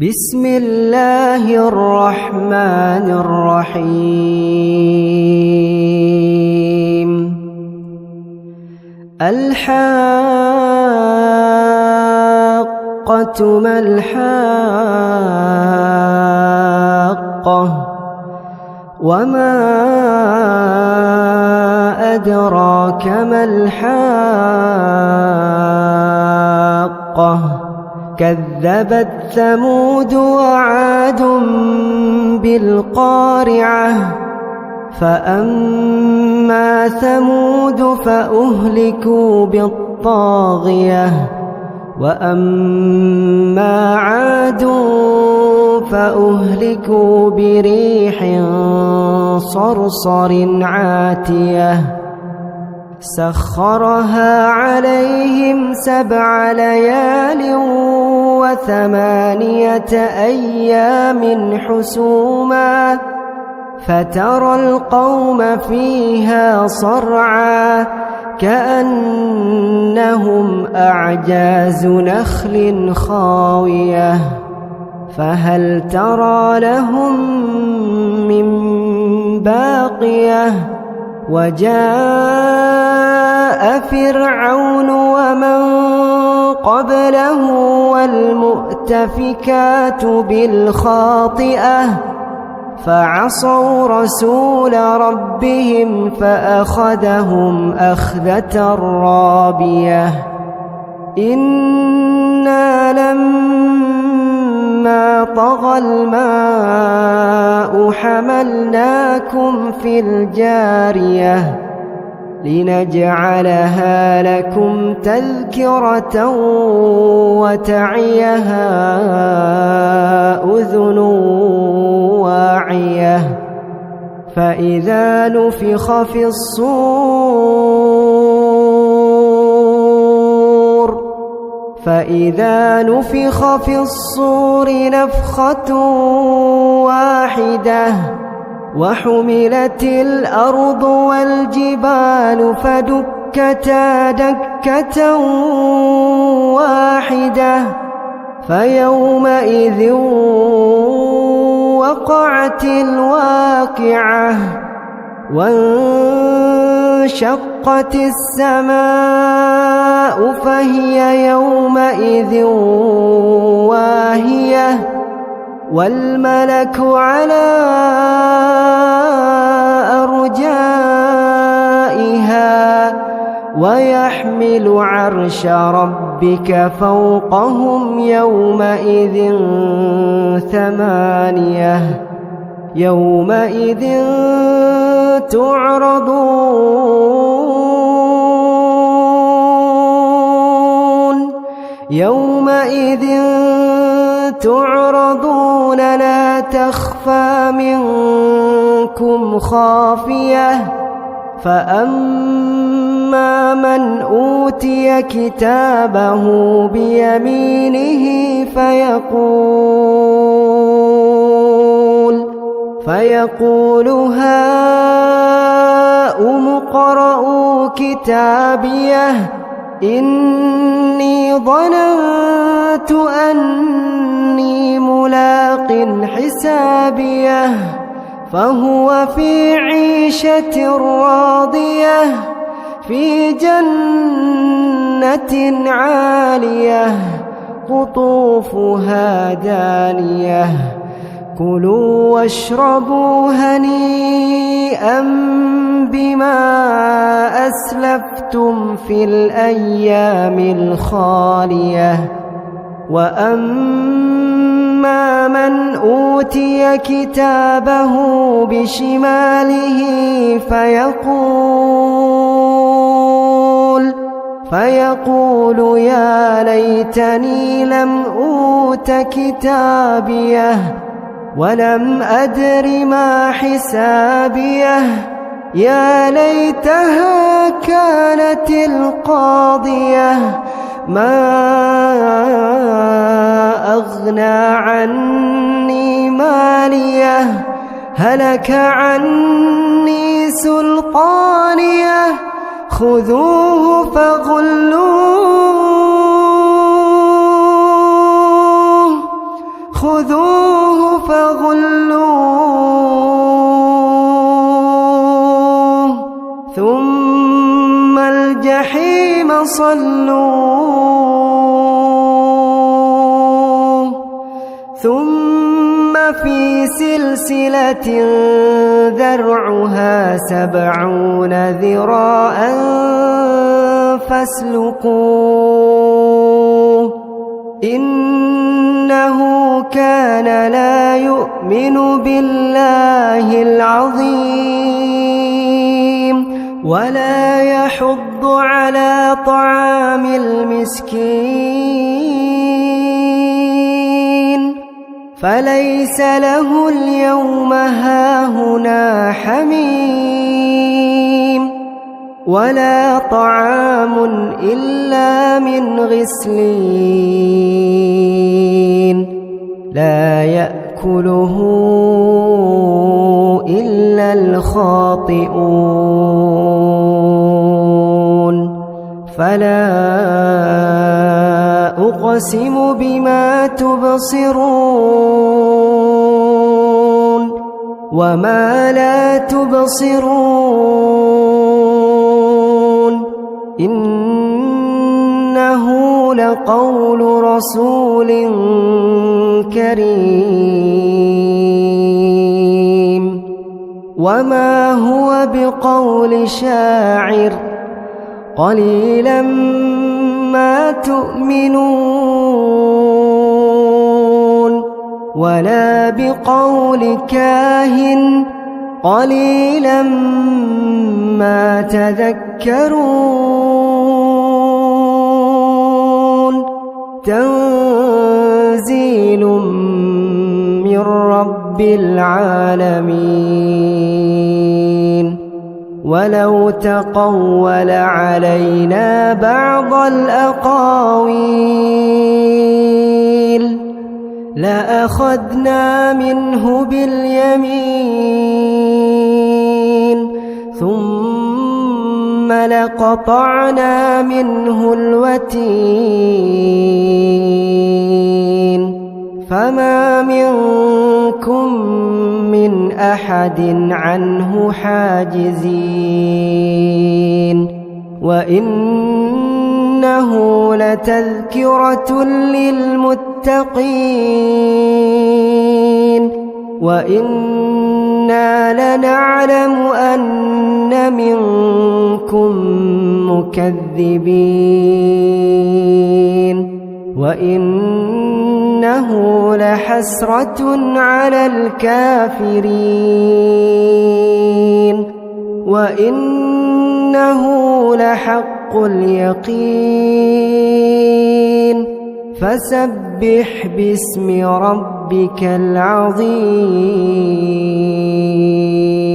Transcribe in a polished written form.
بسم الله الرحمن الرحيم. الحاقة ما الحاقة وما أدراك ما الحاقة كذبت ثمود وعاد بالقارعة فأما ثمود فأهلكوا بالطاغية وأما عاد فأهلكوا بريح صرصر عاتية سخرها عليهم 7 ليال و8 أيام حسوما فترى القوم فيها صرعا كأنهم أعجاز نخل خاوية فهل ترى لهم من باقية وجاء فرعون ومن قبله والمؤتفكات بالخاطئة فعصوا رسول ربهم فأخذهم أخذة رابية إنا لما طغى الماء حملناكم في الجارية لنجعلها لكم تذكرة وتعيها أذن واعية فإذا نفخ في الصور نفخة واحدة وحملت الأرض والجبال فدكتا دكة واحدة فيومئذ وقعت الواقعة وانشقت السماء فهي يومئذ واهية والملك على أرجائها ويحمل عرش ربك فوقهم يومئذ 8 يومئذ تعرضون لا تخفى منكم خافية فأما من أوتي كتابه بيمينه فيقول هاؤم اقرءوا كتابيه إني ظننت أني ملاق حسابيه فهو في عيشة راضية في جنة عالية قطوفها دانية كلوا واشربوا هنيئا بما أسلفتم في الأيام الخالية وأما من أوتي كتابه بشماله فيقول يا ليتني لم أوت كتابيه ولم أدر ما حسابيه يا ليتها كانت القاضية ما أغنى عني ماليه هلك عني سلطانيه خذوه فغلوه خذوه فغلوه ثم الجحيم صلوه ثم في سلسلة ذرعها 70 ذراعا فاسلكوه إنه كان لا يؤمن بالله العظيم ولا يحض على طعام المسكين فليس له اليوم هاهنا حميم ولا طعام إلا من غسلين لا يأكله إلا الخاطئون فلا أقسم بما تبصرون وما لا تبصرون إنه لقول رسول كريم وما هو بقول شاعر قليلا ما تؤمنون ولا بقول كاهن قليلا ما تذكرون تنزيل من رب العالمين ولو تقول علينا بعض الأقاويل لأخذنا منه باليمين ثم لقطعنا منه الوتين فما منكم من أحد عنه حاجزين وإنه لتذكرة للمتقين وإنا لنعلم أن منكم مكذبين وإنه لحسرة على الكافرين وإنه لحق اليقين فسبح باسم ربك العظيم.